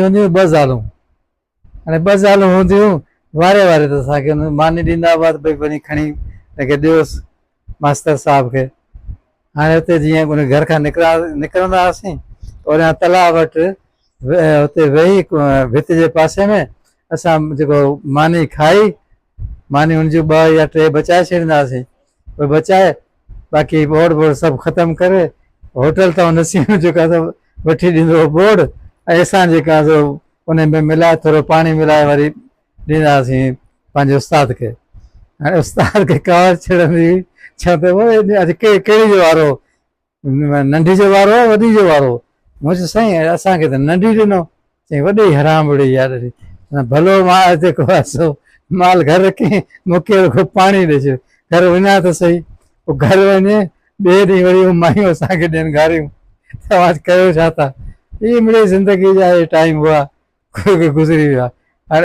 हूंदियूं 2 ज़ालूं हाणे 2 ज़ालूं हूंदियूं वारे वारे त असांखे मानी ॾींदा हुआ त भई वञी खणी हिनखे ॾियोसि मास्तर साहब खे। हाणे हुते जीअं उन घर खां निकिरंदा हुआसीं ओॾां तलाउ वटि हुते वेही भित जे पासे में असां जेको मानी खाई मानी हुनजूं 2 या 3 बचाए छॾींदा हुआसीं। उहे बचाए बाक़ी बोड़ बोड़ सभु ख़तमु करे होटल तां नसीम जेका वठी ॾींदो हुओ बोड़ ऐं असां जेका उन में मिलाए थोरो पाणी मिलाए वरी ॾींदा हुआसीं पंहिंजे उस्ताद खे। हाणे उस्ताद खे कावड़ छॾंदी हुई छा त अॼु कहिड़ी जो वारो नंढी जो वारो आहे वॾी जो वारो? मूं चयो साईं असांखे त नंढी ॾिनो। चई वॾी हराम बुड़ी यार भलो मां जेको आहे सो माल घर रखी मूंखे पाणी ॾे छॾ घर वञा त सही। पोइ घर वञे ॿिए ॾींहुं वरी मायूं असांखे ॾियनि गारियूं तव्हां कयो छा था। इहे मिड़ई ज़िंदगी जा इहे टाइम हुआ गुज़री विया।